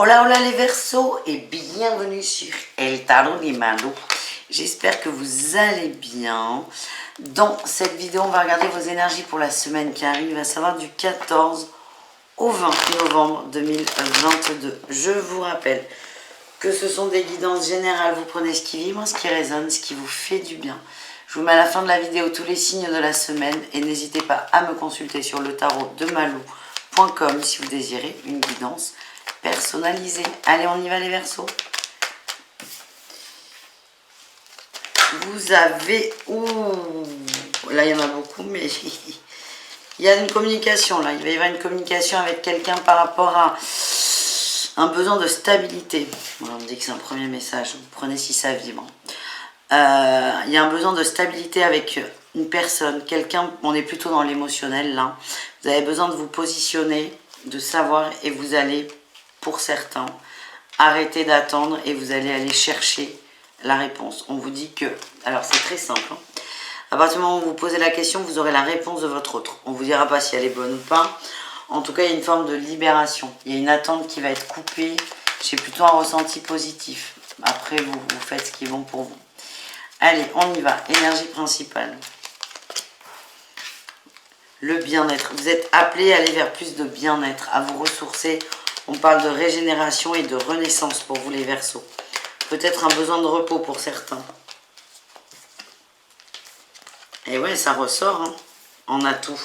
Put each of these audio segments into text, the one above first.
Hola hola les Verseaux et bienvenue sur El Tarot des Malo. J'espère que vous allez bien. Dans cette vidéo, on va regarder vos énergies pour la semaine qui arrive, à savoir du 14 au 20 novembre 2022. Je vous rappelle que ce sont des guidances générales. Vous prenez ce qui vibre, ce qui résonne, ce qui vous fait du bien. Je vous mets à la fin de la vidéo tous les signes de la semaine et n'hésitez pas à me consulter sur le tarot de Malo.com si vous désirez une guidance personnalisée. Allez, on y va les Verseaux. Vous avez... Ouh, là, il y en a beaucoup, mais il y a une communication, là. Il va y avoir une communication avec quelqu'un par rapport à un besoin de stabilité. Voilà, on me dit que c'est un premier message. Vous prenez si ça vibre. Il y a un besoin de stabilité avec une personne, quelqu'un, on est plutôt dans l'émotionnel, là. Vous avez besoin de vous positionner, de savoir, et vous allez, pour certains, arrêter d'attendre et vous allez aller chercher la réponse. On vous dit que, alors c'est très simple, hein. À partir du moment où vous posez la question, vous aurez la réponse de votre autre. On ne vous dira pas si elle est bonne ou pas. En tout cas, il y a une forme de libération. Il y a une attente qui va être coupée. J'ai plutôt un ressenti positif. Après, vous faites ce qui est bon pour vous. Allez, on y va. Énergie principale. Le bien-être. Vous êtes appelé à aller vers plus de bien-être, à vous ressourcer. On parle de régénération et de renaissance pour vous les Verseaux. Peut-être un besoin de repos pour certains. Et ouais, ça ressort hein, en atout.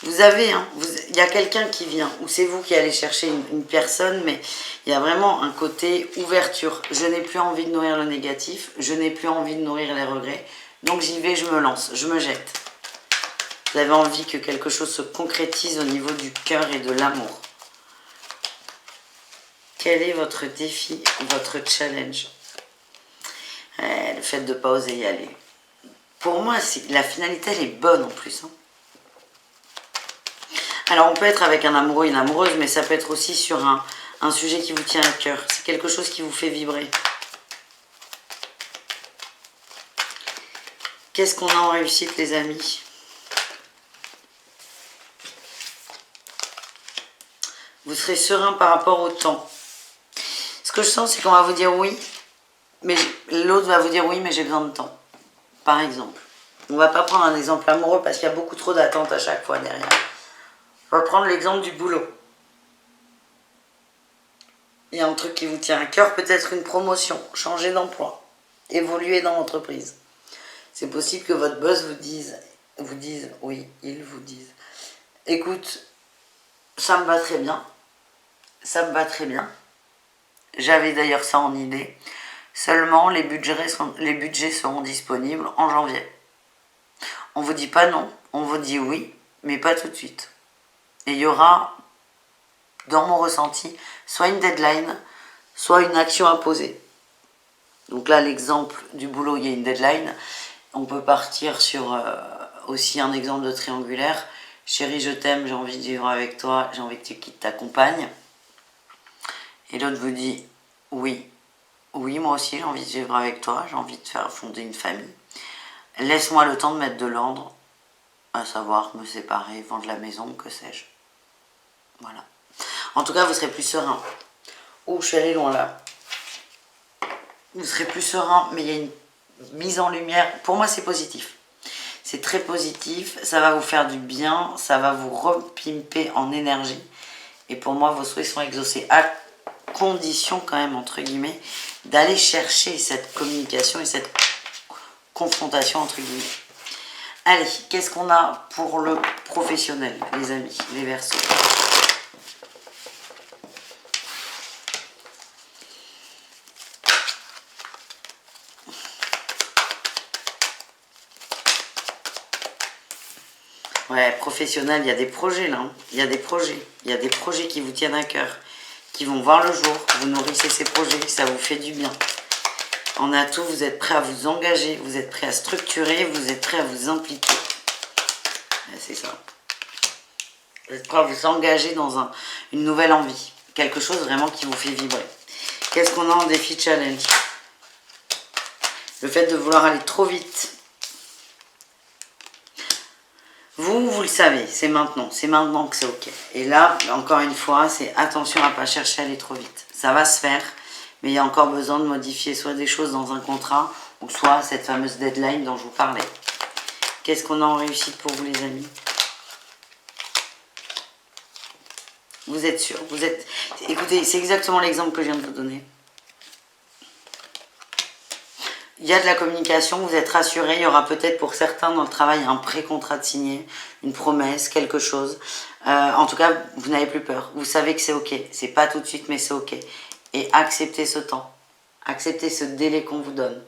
Vous avez, hein, il y a quelqu'un qui vient, ou c'est vous qui allez chercher une personne, mais il y a vraiment un côté ouverture. Je n'ai plus envie de nourrir le négatif, je n'ai plus envie de nourrir les regrets, donc j'y vais, je me lance, je me jette. Vous avez envie que quelque chose se concrétise au niveau du cœur et de l'amour. Quel est votre défi, votre challenge? Le fait de ne pas oser y aller. Pour moi, la finalité, elle est bonne en plus. Hein. Alors, on peut être avec un amoureux, une amoureuse, mais ça peut être aussi sur un sujet qui vous tient à cœur. C'est quelque chose qui vous fait vibrer. Qu'est-ce qu'on a en réussite, les amis? Vous serez serein par rapport au temps. Ce que je sens, c'est qu'on va vous dire oui, mais l'autre va vous dire oui, mais j'ai besoin de temps. Par exemple. On ne va pas prendre un exemple amoureux parce qu'il y a beaucoup trop d'attentes à chaque fois derrière. On va prendre l'exemple du boulot. Il y a un truc qui vous tient à cœur, peut-être une promotion, changer d'emploi, évoluer dans l'entreprise. C'est possible que votre boss vous dise oui, ils vous disent, écoute, ça me va très bien, ça me va très bien. J'avais d'ailleurs ça en idée. Seulement, les budgets seront disponibles en janvier. On ne vous dit pas non, on vous dit oui, mais pas tout de suite. Et il y aura, dans mon ressenti, soit une deadline, soit une action à poser. Donc là, l'exemple du boulot, il y a une deadline. On peut partir sur aussi un exemple de triangulaire. Chérie, je t'aime, j'ai envie de vivre avec toi, j'ai envie que tu quittes ta compagne. Et l'autre vous dit oui. Oui, moi aussi, j'ai envie de vivre avec toi, j'ai envie de faire fonder une famille. Laisse-moi le temps de mettre de l'ordre, à savoir me séparer, vendre la maison, que sais-je. Voilà. En tout cas, vous serez plus serein. Oh, je suis allée loin là. Vous serez plus serein, mais il y a une mise en lumière. Pour moi, c'est positif. C'est très positif, ça va vous faire du bien, ça va vous repimper en énergie. Et pour moi, vos souhaits sont exaucés. À condition quand même, entre guillemets, d'aller chercher cette communication et cette confrontation, entre guillemets. Allez, qu'est-ce qu'on a pour le professionnel, les amis, les Verseaux? Ouais, professionnel, il y a des projets là. Hein. Il y a des projets. Il y a des projets qui vous tiennent à cœur, qui vont voir le jour. Vous nourrissez ces projets, ça vous fait du bien. En atout, vous êtes prêt à vous engager, vous êtes prêt à structurer, vous êtes prêt à vous impliquer. C'est ça. Vous êtes prêt à vous engager dans une nouvelle envie. Quelque chose vraiment qui vous fait vibrer. Qu'est-ce qu'on a en défi challenge? Le fait de vouloir aller trop vite. Vous Vous le savez, c'est maintenant que c'est ok. Et là, encore une fois, c'est attention à ne pas chercher à aller trop vite. Ça va se faire, mais il y a encore besoin de modifier soit des choses dans un contrat, ou soit cette fameuse deadline dont je vous parlais. Qu'est-ce qu'on a en réussite pour vous, les amis? Vous êtes sûr? Vous êtes... Écoutez, c'est exactement l'exemple que je viens de vous donner. Il y a de la communication, vous êtes rassurés. Il y aura peut-être pour certains dans le travail un pré-contrat de signer, une promesse, quelque chose. En tout cas, vous n'avez plus peur. Vous savez que c'est ok. C'est pas tout de suite, mais c'est ok. Et acceptez ce temps. Acceptez ce délai qu'on vous donne.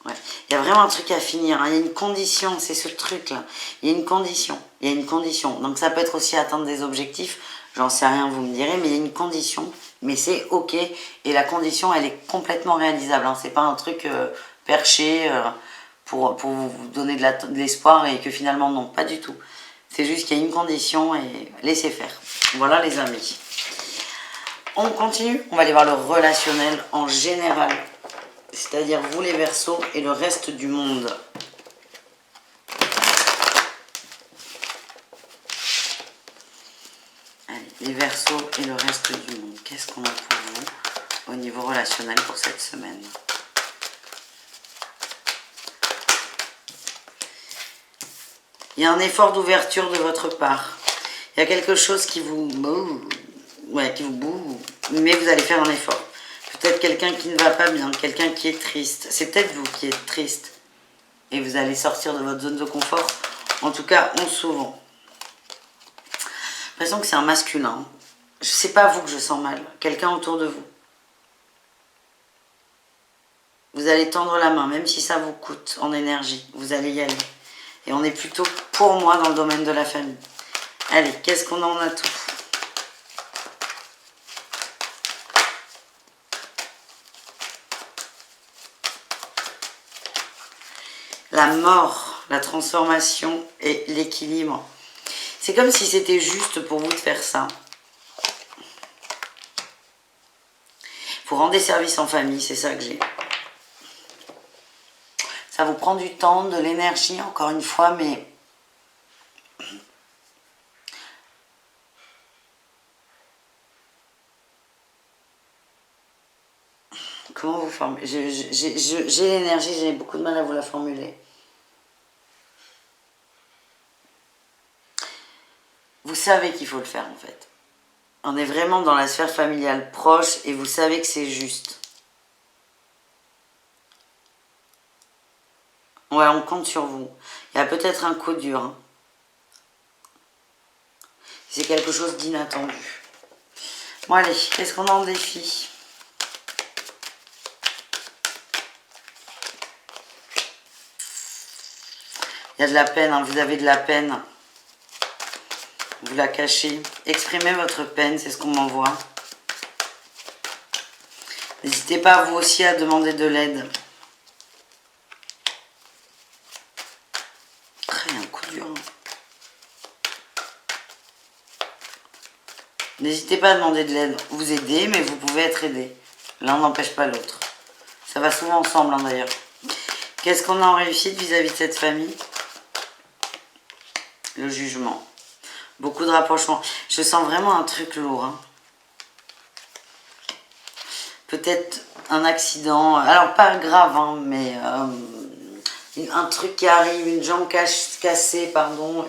Ouais. Il y a vraiment un truc à finir, hein. Il y a une condition, c'est ce truc-là. Il y a une condition, il y a une condition. Donc ça peut être aussi atteindre des objectifs, j'en sais rien, vous me direz, mais il y a une condition, mais c'est ok. Et la condition, elle est complètement réalisable, hein. C'est pas un truc perché pour vous donner de l'espoir et que finalement, non, pas du tout. C'est juste qu'il y a une condition et laissez faire. Voilà les amis. On continue, on va aller voir le relationnel en général. C'est-à-dire vous les Verseaux et le reste du monde. Allez, les Verseaux et le reste du monde. Qu'est-ce qu'on a pour vous au niveau relationnel pour cette semaine? Il y a un effort d'ouverture de votre part. Il y a quelque chose qui vous... Ouais, qui vous boue. Mais vous allez faire un effort. Peut-être quelqu'un qui ne va pas bien, quelqu'un qui est triste. C'est peut-être vous qui êtes triste. Et vous allez sortir de votre zone de confort. En tout cas, souvent. J'ai l'impression que c'est un masculin. C'est pas vous que je sens mal. Quelqu'un autour de vous. Vous allez tendre la main, même si ça vous coûte en énergie. Vous allez y aller. Et on est plutôt, pour moi, dans le domaine de la famille. Allez, qu'est-ce qu'on en a tout? La mort, la transformation et l'équilibre. C'est comme si c'était juste pour vous de faire ça. Vous rendez service en famille, c'est ça que j'ai. Ça vous prend du temps, de l'énergie, encore une fois, mais... Comment vous formuler? J'ai l'énergie, j'ai beaucoup de mal à vous la formuler. Vous savez qu'il faut le faire en fait. On est vraiment dans la sphère familiale proche et vous savez que c'est juste. Ouais, on compte sur vous. Il y a peut-être un coup dur. Hein. C'est quelque chose d'inattendu. Bon allez, qu'est-ce qu'on a en défi? Il y a de la peine, hein, vous avez de la peine. Vous la cachez. Exprimez votre peine, c'est ce qu'on m'envoie. N'hésitez pas vous aussi à demander de l'aide. Il y a un coup dur. N'hésitez pas à demander de l'aide. Vous aider, mais vous pouvez être aidé. L'un n'empêche pas l'autre. Ça va souvent ensemble, hein, d'ailleurs. Qu'est-ce qu'on a en réussite vis-à-vis de cette famille? Le jugement. Beaucoup de rapprochements. Je sens vraiment un truc lourd. Hein. Peut-être un accident. Alors, pas grave, hein, mais un truc qui arrive, une jambe cassée, pardon,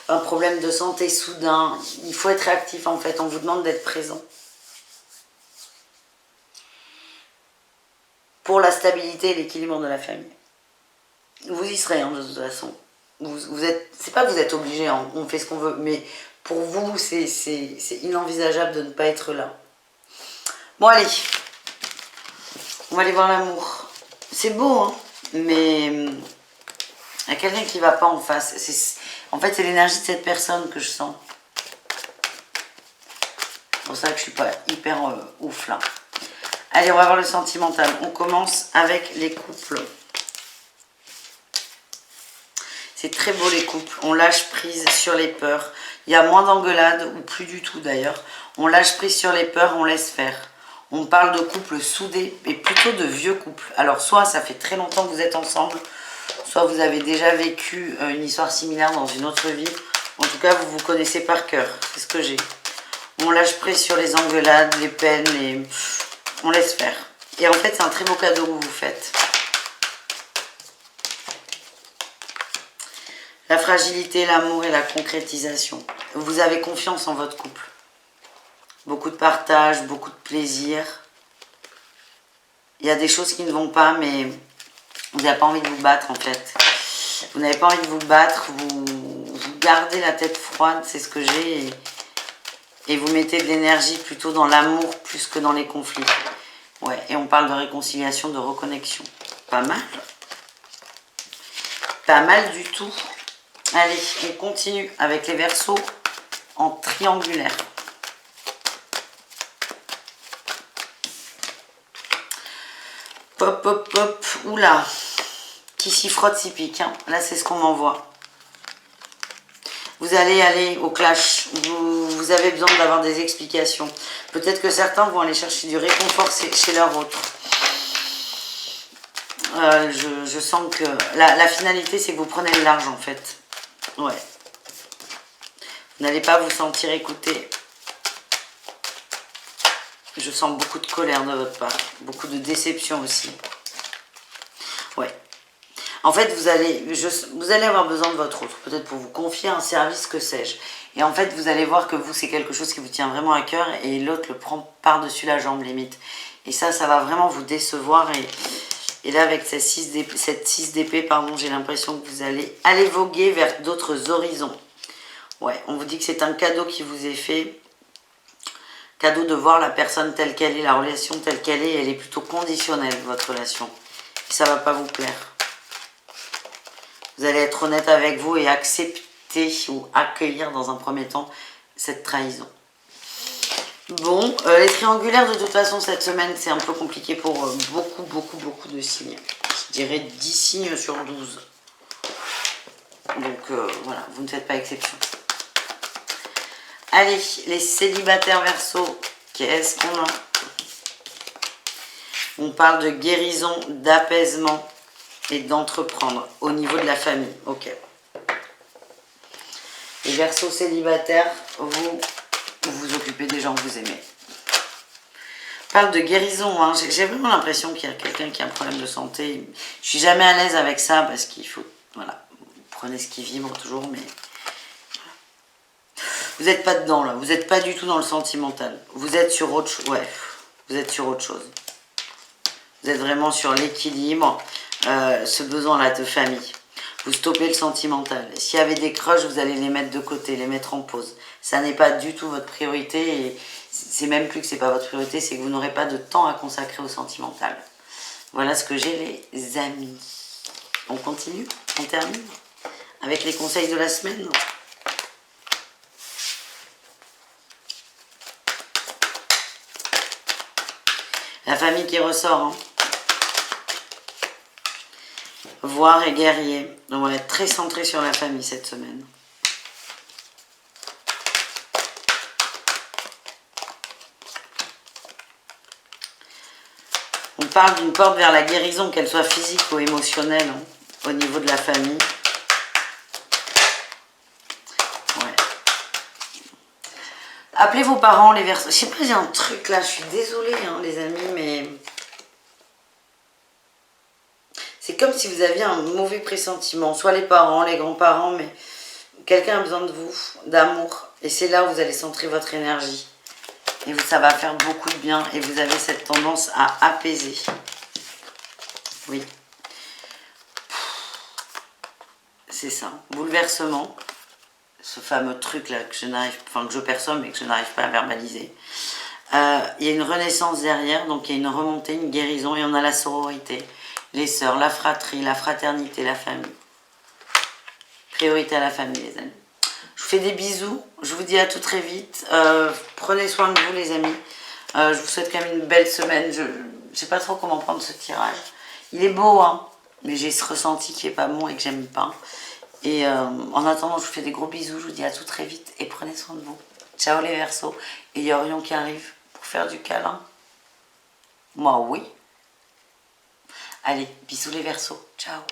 un problème de santé soudain. Il faut être réactif, en fait. On vous demande d'être présent. Pour la stabilité et l'équilibre de la famille. Vous y serez, hein, de toute façon. C'est pas que vous êtes obligé, hein, on fait ce qu'on veut, mais pour vous, c'est inenvisageable de ne pas être là. Bon, allez, on va aller voir l'amour. C'est beau, hein, mais il y a quelqu'un qui va pas en face. En fait, c'est l'énergie de cette personne que je sens. C'est pour ça que je suis pas hyper ouf là. Allez, on va voir le sentimental. On commence avec les couples. C'est très beau les couples, on lâche prise sur les peurs. Il y a moins d'engueulades, ou plus du tout d'ailleurs. On lâche prise sur les peurs, on laisse faire. On parle de couples soudés et plutôt de vieux couples. Alors soit ça fait très longtemps que vous êtes ensemble, soit vous avez déjà vécu une histoire similaire dans une autre vie. En tout cas, vous vous connaissez par cœur. C'est ce que j'ai. On lâche prise sur les engueulades, les peines, on laisse faire. Et en fait, c'est un très beau cadeau que vous vous faites. La fragilité, l'amour et la concrétisation. Vous avez confiance en votre couple. Beaucoup de partage, beaucoup de plaisir. Il y a des choses qui ne vont pas, mais vous n'avez pas envie de vous battre en fait. Vous n'avez pas envie de vous battre, vous gardez la tête froide, c'est ce que j'ai. Et vous mettez de l'énergie plutôt dans l'amour plus que dans les conflits. Ouais, et on parle de réconciliation, de reconnexion. Pas mal. Pas mal du tout. Allez, on continue avec les Verseaux en triangulaire. Pop, pop, pop. Oula. Qui s'y frotte, s'y pique. Hein. Là, c'est ce qu'on m'envoie. Vous allez aller au clash. Vous avez besoin d'avoir des explications. Peut-être que certains vont aller chercher du réconfort chez leur autre. Je sens que la finalité, c'est que vous prenez le large, en fait. Ouais. Vous n'allez pas vous sentir écouté. Je sens beaucoup de colère de votre part. Beaucoup de déception aussi. Ouais. En fait, vous allez avoir besoin de votre autre. Peut-être pour vous confier un service, que sais-je. Et en fait, vous allez voir que vous, c'est quelque chose qui vous tient vraiment à cœur. Et l'autre le prend par-dessus la jambe, limite. Et ça va vraiment vous décevoir. Et là, avec cette 6 d'épée, pardon, j'ai l'impression que vous allez aller voguer vers d'autres horizons. Ouais, on vous dit que c'est un cadeau qui vous est fait. Cadeau de voir la personne telle qu'elle est, la relation telle qu'elle est. Elle est plutôt conditionnelle, votre relation. Et ça ne va pas vous plaire. Vous allez être honnête avec vous et accepter ou accueillir dans un premier temps cette trahison. Bon, les triangulaires, de toute façon, cette semaine, c'est un peu compliqué pour beaucoup de signes. Je dirais 10 signes sur 12. Donc, voilà, vous ne faites pas exception. Allez, les célibataires Verseaux, qu'est-ce qu'on a? On parle de guérison, d'apaisement et d'entreprendre au niveau de la famille. Ok. Les Verseaux célibataires, vous vous occupez des gens que vous aimez. On parle de guérison, hein. J'ai vraiment l'impression qu'il y a quelqu'un qui a un problème de santé. Je suis jamais à l'aise avec ça parce qu'il faut, voilà, vous prenez ce qui vibre toujours, mais vous n'êtes pas dedans là, vous n'êtes pas du tout dans le sentimental. Vous êtes sur autre chose, ouais, vous êtes sur autre chose. Vous êtes vraiment sur l'équilibre, ce besoin-là de famille. Vous stoppez le sentimental. S'il y avait des crushs, vous allez les mettre de côté, les mettre en pause. Ça n'est pas du tout votre priorité et c'est même plus que c'est pas votre priorité, c'est que vous n'aurez pas de temps à consacrer au sentimental. Voilà ce que j'ai, les amis. On continue, on termine avec les conseils de la semaine. La famille qui ressort, hein. Voir et guerrier. Donc on va être très centré sur la famille cette semaine. On parle d'une porte vers la guérison, qu'elle soit physique ou émotionnelle, hein, au niveau de la famille. Ouais. Appelez vos parents, les Verseaux. Je sais pas, j'ai un truc là, je suis désolée, hein, les amis, mais c'est comme si vous aviez un mauvais pressentiment. Soit les parents, les grands-parents, mais quelqu'un a besoin de vous, d'amour. Et c'est là où vous allez centrer votre énergie. Et ça va faire beaucoup de bien. Et vous avez cette tendance à apaiser. Oui. C'est ça. Bouleversement. Ce fameux truc là que je perçois mais que je n'arrive pas à verbaliser. Il y a une renaissance derrière. Donc il y a une remontée, une guérison. Et on a la sororité. Les sœurs, la fratrie, la fraternité, la famille. Priorité à la famille, les amis. Je vous fais des bisous. Je vous dis à tout très vite. Prenez soin de vous, les amis. Je vous souhaite quand même une belle semaine. Je ne sais pas trop comment prendre ce tirage. Il est beau, hein. Mais j'ai ce ressenti qui n'est pas bon et que j'aime pas. Et en attendant, je vous fais des gros bisous. Je vous dis à tout très vite. Et prenez soin de vous. Ciao les Verseaux. Et il y a Orion qui arrive pour faire du câlin. Moi, oui. Allez, bisous les Verseaux. Ciao.